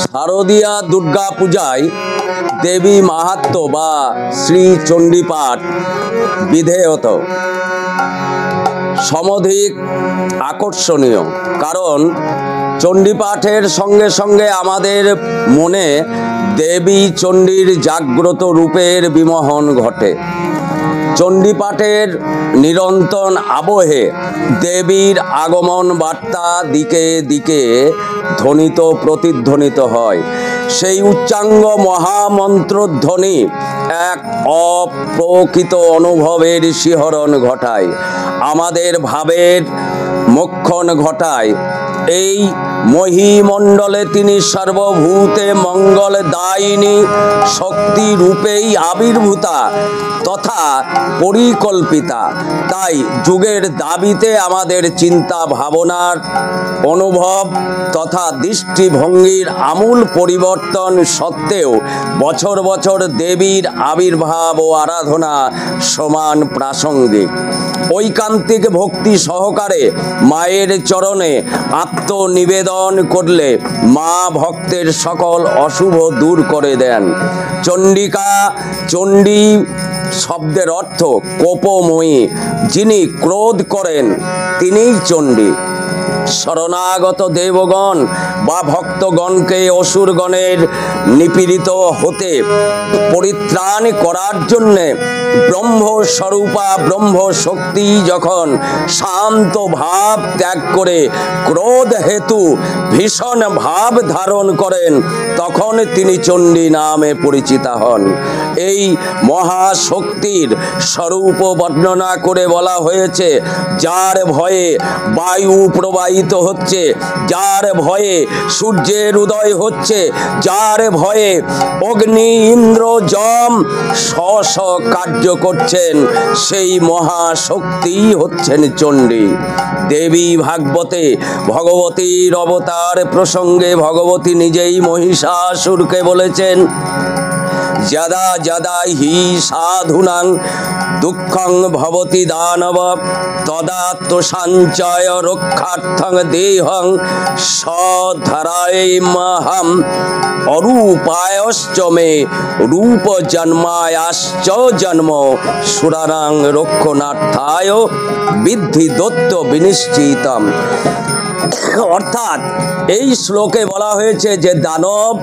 শারদীয়া দুর্গা পূজায় দেবী মাহাত্ম্য বা শ্রী চণ্ডী পাঠ বিধেয়ত সমধিক আকর্ষণীয়, কারণ চণ্ডী পাঠের সঙ্গে সঙ্গে আমাদের মনে দেবী চণ্ডীর জাগ্রত রূপের বিমোহন ঘটে। চণ্ডী পাঠের নিরন্তর আবহে দেবীর আগমন বার্তা দিকে দিকে ধ্বনিত প্রতিধ্বনিত হয়। সেই উচ্চাঙ্গ মহামন্ত্রধ্বনি এক অপ্রকৃত অনুভবের শিহরণ ঘটায়, আমাদের ভাবের মোক্ষণ ঘটায়। এই মহিমণ্ডলে তিনি সর্বভূতে মঙ্গলদায়িনী শক্তি রূপেই আবির্ভূতা তথা পরিকল্পিতা। তাই যুগের দাবিতে আমাদের চিন্তা ভাবনার অনুভব তথা দৃষ্টিভঙ্গির আমূল পরিবর্তন সত্ত্বেও বছর বছর দেবীর আবির্ভাব ও আরাধনা সমান প্রাসঙ্গিক। ঐকান্তিক ভক্তি সহকারে মায়ের চরণে আত্মনিবেদন করলে মা ভক্তের সকল অশুভ দূর করে দেন। চণ্ডিকা, চণ্ডী শব্দের অর্থ কোপময়ী, যিনি ক্রোধ করেন তিনিই চণ্ডী। শরণাগত দেবগণ বা ভক্তগণকে অসুরগণের নিপীড়িত হতে পরিত্রাণ করার জন্যে ব্রহ্মস্বরূপা ব্রহ্মশক্তি যখন শান্ত ভাব ত্যাগ করে ক্রোধ হেতু ভীষণ ভাব ধারণ করেন, তখন তিনি চণ্ডী নামে পরিচিতা হন। এই মহাশক্তির স্বরূপ বর্ণনা করে বলা হয়েছে, যার ভয়ে বায়ু প্রবাহিত হচ্ছে, যার ভয়ে সূর্যের উদয় হচ্ছে, যার ভয়ে অগ্নি ইন্দ্র যম স্ব কার্য করছেন, সেই মহাশক্তি হচ্ছেন চণ্ডী। দেবী ভাগবতে ভগবতীর অবতার প্রসঙ্গে ভগবতী নিজেই মহিষাসুরকে বলেছেন, যদা যদা হি সাধুনাং দুঃখং ভবতি দানব তদাত্ম সঞ্চয় রক্ষার্থং দেহং সধরায়মহম অরূপায়শ্চ মে রূপ জন্মায়াশ্চ জন্ম সুরারাং রক্ষণার্থায় বিদ্ধি দত্ত বিনিশ্চিতম। অর্থাৎ এই শ্লোকে বলা হয়েছে যে দানব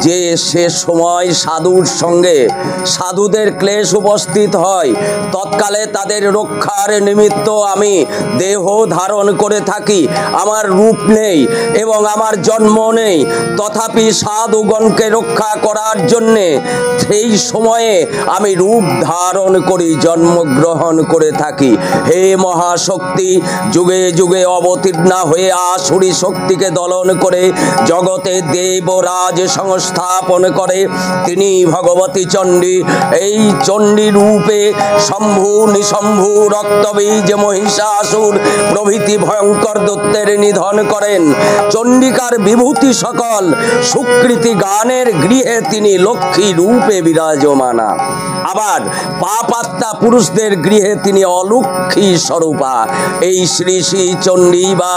যে সে সময় সাধুর সঙ্গে সাধুদের ক্লেশ উপস্থিত হয়, তৎকালে তাদের রক্ষার নিমিত্ত আমি দেহ ধারণ করে থাকি। আমার রূপ নেই এবং আমার জন্ম নেই, তথাপি সাধুগণকে রক্ষা করার জন্যে সেই সময়ে আমি রূপ ধারণ করি, জন্মগ্রহণ করে থাকি। হে মহাশক্তি, যুগে যুগে অবতীর্ণা হয়ে আসুরি শক্তিকে দলন করে জগতে দেবরাজ সংস্থাপন করে তিনি ভগবতী চণ্ডী। এই চণ্ডী রূপে শম্ভু, নিশম্ভু, রক্তবীজ, মহিষাসুর প্রভৃতি ভয়ঙ্কর দৈত্যের নিধন করেন। চণ্ডিকার বিভূতি সকল সুকৃতি গানের গৃহে তিনি লক্ষ্মী রূপে বিরাজমানা। আবার পাপাত্মা পুরুষদের গৃহে তিনি অলক্ষ্মী স্বরূপা। এই শ্রী শ্রী চণ্ডী বা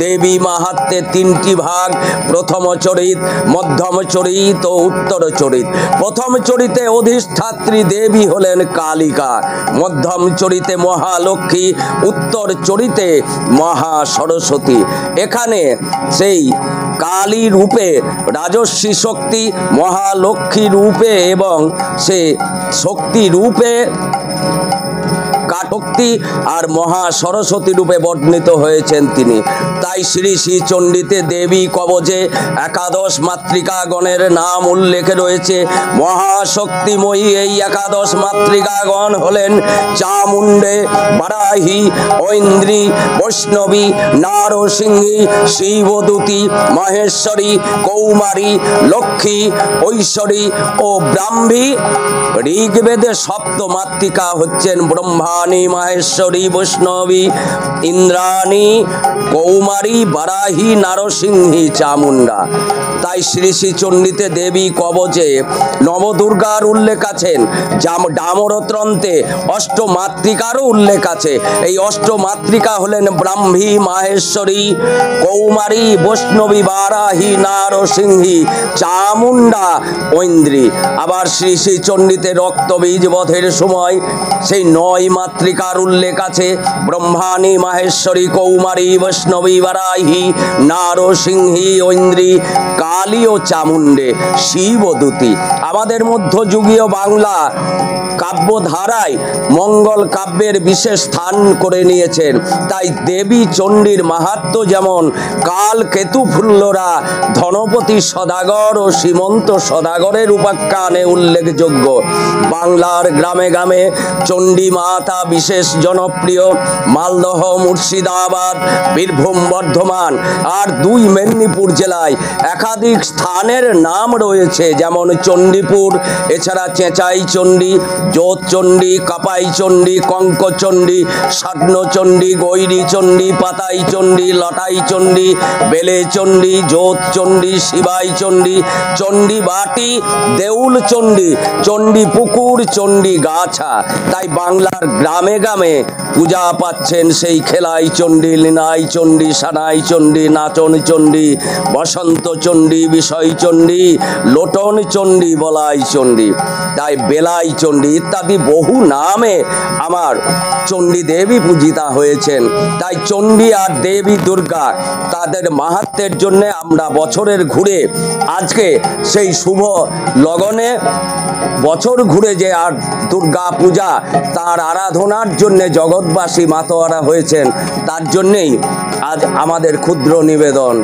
দেবী মাহাত্ম্যের তিনটি ভাগ: প্রথম চরিত, মধ্যম চরিত ও উত্তর চরিত। প্রথম চরিতে অধিষ্ঠাত্রী দেবী হলেন কালিকা, মধ্যম চরিতে মহালক্ষ্মী, উত্তর চরিতে মহা সরস্বতী। এখানে সেই কালী রূপে রাজস্বী শক্তি, মহালক্ষ্মী রূপে এবং সে শক্তি রূপে কাটক্তি আর মহা সরস্বতী রূপে বর্ণিত হয়েছেন তিনি। তাই শ্রী শ্রী চণ্ডীতে দেবী কবচে একাদশ মাতৃকাগণের নাম উল্লেখ রয়েছে। মহাশক্তিময়ী এই একাদশ মাতৃকাগণ হলেন চামুণ্ডে, বারাহি, ঐন্দ্রী, বৈষ্ণবী, নারসিংহী, শিবদূতী, মহেশ্বরী, কৌমারী, লক্ষ্মী, ঐশ্বরী ও ব্রাহ্মী। ঋগ্বেদে সপ্ত মাতৃকা হচ্ছেন ব্রহ্মাণী, ব্রহ্মাণী মাহেশ্বরী বৈষ্ণবী ইন্দ্রাণী কৌমারী বারাহী নারসিংহী চামুন্ডা। তাই শ্রী শ্রী চণ্ডীতে দেবী কবচে নবদুর্গার উল্লেখ আছেন, ডামরতন্ত্রে অষ্টমাতৃকারও উল্লেখ আছে। এই অষ্টমাতৃকা হলেন ব্রাহ্মী মাহেশ্বরী কৌমারী বৈষ্ণবী বারাহী নারসিংহী চামুন্ডা ঐন্দ্রী। আবার শ্রী শ্রী চণ্ডীতে রক্তবীজ বধের সময় সেই 9 মাতৃকার উল্লেখ আছে, ব্রহ্মাণী মাহেশ্বরী কৌমারী বৈষ্ণবী বারাহী নারসিংহী ঐন্দ্রী কালী ও চামুণ্ডে শিবদূতী। আমাদের মধ্যযুগীয় বাংলা কাব্যধারায় মঙ্গল কাব্যের বিশেষ স্থান করে নিয়েছেন। তাই দেবী চণ্ডীর মাহাত্ম্য যেমন কাল কেতু ফুল্লরা ধনপতি সদাগর ও সীমন্ত সদাগরের উপাখ্যানে উল্লেখযোগ্য। বাংলার গ্রামে গ্রামে চণ্ডী মাতা বিশেষ জনপ্রিয়। মালদহ, মুর্শিদাবাদ, বীরভূম, বর্ধমান আর 2 মেদিনীপুর জেলায় একাধিক স্থানের নাম রয়েছে, যেমন চণ্ডীপুর, এছাড়া চেঁচাই চণ্ডী, যোধ চণ্ডী, কাপাই চণ্ডী, কঙ্ক চণ্ডী, স্বর্ণ চণ্ডী, গৈরী চণ্ডী, পাতাই চণ্ডী, লটাই চণ্ডী, বেলে চণ্ডী, যোধ চণ্ডী, শিবাই চণ্ডী, চণ্ডী বাটি, দেউল চণ্ডী, চণ্ডী পুকুর, চণ্ডী গাছা। তাই বাংলার গ্রামে গ্রামে পূজা পাচ্ছেন সেই খেলাই চণ্ডী, লীনাই চণ্ডী, সানাই চণ্ডী, নাচন চণ্ডী, বসন্ত চণ্ডী, বিষয় চণ্ডী, লোটন চণ্ডী, বলাই চণ্ডী, তাই বেলাই চণ্ডী ইত্যাদি বহু নামে আমার চণ্ডী দেবী পূজিতা হয়েছেন। তাই চণ্ডী আর দেবী দুর্গা তাদের মাহাত্ম্যের জন্য আমরা বছরের ঘুরে আজকে সেই শুভ লগনে বছর ঘুরে যে আর দুর্গা পূজা তার আরাধনার জন্য জগৎবাসী মাতোয়ারা হয়েছেন, তার জন্যেই আজ আমাদের ক্ষুদ্র নিবেদন।